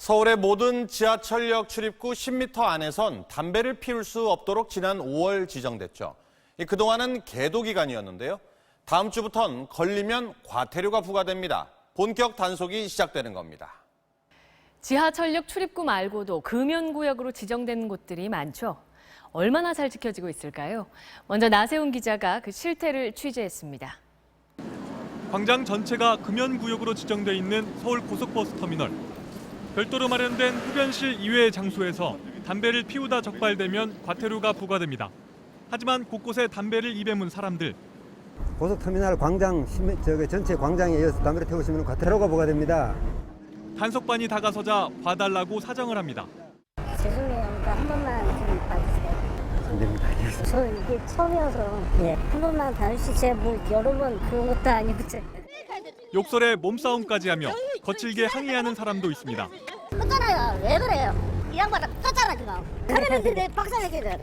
서울의 모든 지하철역 출입구 10m 안에선 담배를 피울 수 없도록 지난 5월 지정됐죠. 그동안은 계도 기간이었는데요. 다음 주부터는 걸리면 과태료가 부과됩니다. 본격 단속이 시작되는 겁니다. 지하철역 출입구 말고도 금연구역으로 지정된 곳들이 많죠. 얼마나 잘 지켜지고 있을까요? 먼저 나세훈 기자가 그 실태를 취재했습니다. 광장 전체가 금연구역으로 지정돼 있는 서울 고속버스터미널. 별도로 마련된 흡연실 이외의 장소에서 담배를 피우다 적발되면 과태료가 부과됩니다. 하지만 곳곳에 담배를 입에 문 사람들. 고속터미널 광장 전체 광장에 이어서 담배를 태우시면 과태료가 부과됩니다. 단속반이 다가서자 봐달라고 사정을 합니다. 죄송해요. 그러니까 한 번만 좀 봐주세요. 안 됩니다. 저 이게 처음이어서 한 번만 봐주시지. 제가 뭐 여러 번 그런 것도 아니고. 욕설에 몸싸움까지 하며 거칠게 항의하는 사람도 있습니다. 떴잖아요. 왜 그래요? 이 양반은 떴잖아 지금. 그러는데 내 박살내게.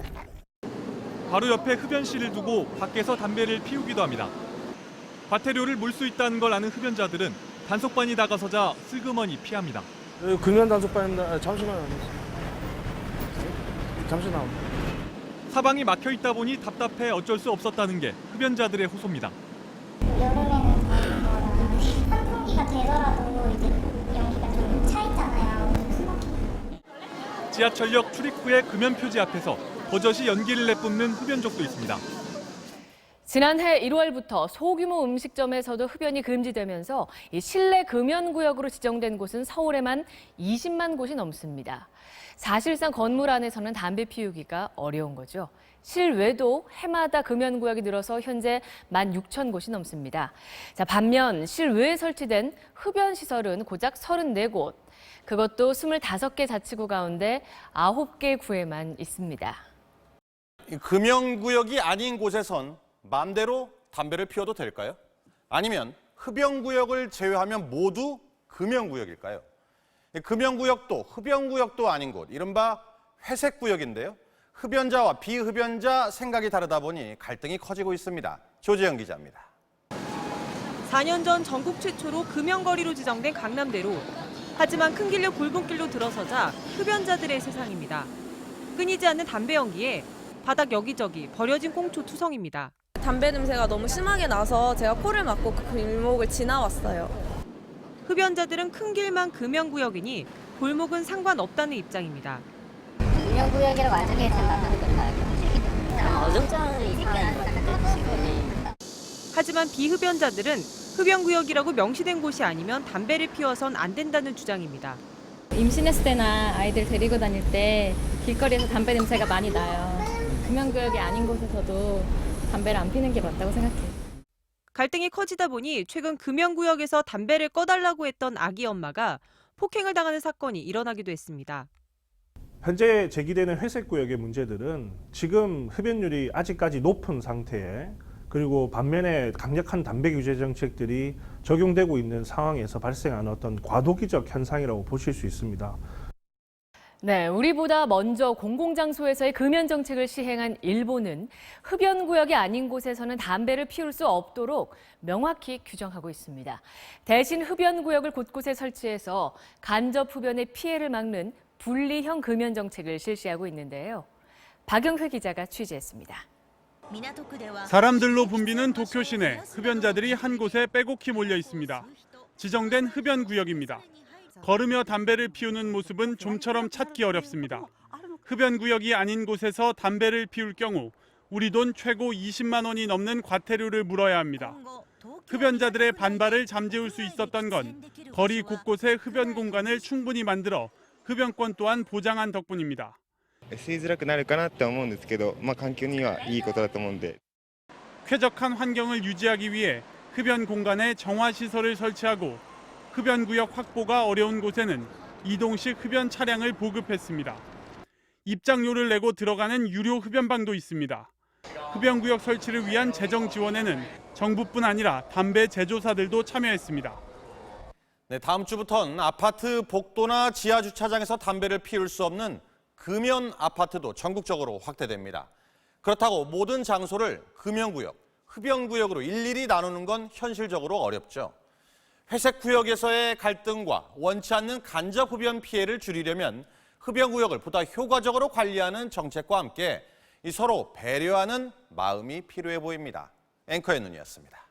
바로 옆에 흡연실을 두고 밖에서 담배를 피우기도 합니다. 과태료를 물 수 있다는 걸 아는 흡연자들은 단속반이 다가서자 슬그머니 피합니다. 금연 단속반입니다. 잠시만요. 잠시만. 사방이 막혀 있다 보니 답답해 어쩔 수 없었다는 게 흡연자들의 호소입니다. 여름에는 환기가 되더라도 이제 연기가 좀 차 있잖아요. 지하철역 출입구의 금연 표지 앞에서 버젓이 연기를 내뿜는 흡연족도 있습니다. 지난해 1월부터 소규모 음식점에서도 흡연이 금지되면서 이 실내 금연구역으로 지정된 곳은 서울에만 20만 곳이 넘습니다. 사실상 건물 안에서는 담배 피우기가 어려운 거죠. 실외도 해마다 금연구역이 늘어서 현재 16,000곳이 넘습니다. 자, 반면 실외에 설치된 흡연시설은 고작 34곳. 그것도 25개 자치구 가운데 9개 구에만 있습니다. 금연구역이 아닌 곳에선 마음대로 담배를 피워도 될까요? 아니면 흡연구역을 제외하면 모두 금연구역일까요? 금연구역도 흡연구역도 아닌 곳, 이른바 회색구역인데요. 흡연자와 비흡연자 생각이 다르다 보니 갈등이 커지고 있습니다. 조재영 기자입니다. 4년 전 전국 최초로 금연거리로 지정된 강남대로. 하지만 큰 길로 굵은 길로 들어서자 흡연자들의 세상입니다. 끊이지 않는 담배 연기에 바닥 여기저기 버려진 꽁초 투성입니다. 담배 냄새가 너무 심하게 나서 제가 코를 막고 그 골목을 지나왔어요. 흡연자들은 큰 길만 금연구역이니 골목은 상관없다는 입장입니다. 금연구역이라고 어떻게 생각하는 건가요? 어정쩡한 하지만 비흡연자들은 흡연구역이라고 명시된 곳이 아니면 담배를 피워선 안 된다는 주장입니다. 임신했을 때나 아이들 데리고 다닐 때 길거리에서 담배 냄새가 많이 나요. 금연구역이 아닌 곳에서도 담배를 안 피는 게 맞다고 생각해요. 갈등이 커지다 보니 최근 금연구역에서 담배를 꺼달라고 했던 아기 엄마가 폭행을 당하는 사건이 일어나기도 했습니다. 현재 제기되는 회색구역의 문제들은 지금 흡연율이 아직까지 높은 상태에, 그리고 반면에 강력한 담배 규제 정책들이 적용되고 있는 상황에서 발생한 어떤 과도기적 현상이라고 보실 수 있습니다. 네, 우리보다 먼저 공공장소에서의 금연 정책을 시행한 일본은 흡연구역이 아닌 곳에서는 담배를 피울 수 없도록 명확히 규정하고 있습니다. 대신 흡연구역을 곳곳에 설치해서 간접 흡연의 피해를 막는 분리형 금연 정책을 실시하고 있는데요. 박영회 기자가 취재했습니다. 사람들로 붐비는 도쿄 시내, 흡연자들이 한 곳에 빼곡히 몰려 있습니다. 지정된 흡연구역입니다. 걸으며 담배를 피우는 모습은 좀처럼 찾기 어렵습니다. 흡연구역이 아닌 곳에서 담배를 피울 경우 우리 돈 최고 20만 원이 넘는 과태료를 물어야 합니다. 흡연자들의 반발을 잠재울 수 있었던 건 거리 곳곳에 흡연 공간을 충분히 만들어 흡연권 또한 보장한 덕분입니다. 쾌적한 환경을 유지하기 위해 흡연 공간에 정화 시설을 설치하고 흡연구역 확보가 어려운 곳에는 이동식 흡연 차량을 보급했습니다. 입장료를 내고 들어가는 유료 흡연방도 있습니다. 흡연구역 설치를 위한 재정 지원에는 정부뿐 아니라 담배 제조사들도 참여했습니다. 네, 다음 주부터는 아파트 복도나 지하 주차장에서 담배를 피울 수 없는 금연 아파트도 전국적으로 확대됩니다. 그렇다고 모든 장소를 금연구역, 흡연구역으로 일일이 나누는 건 현실적으로 어렵죠. 회색 구역에서의 갈등과 원치 않는 간접 흡연 피해를 줄이려면 흡연 구역을 보다 효과적으로 관리하는 정책과 함께 서로 배려하는 마음이 필요해 보입니다. 앵커의 눈이었습니다.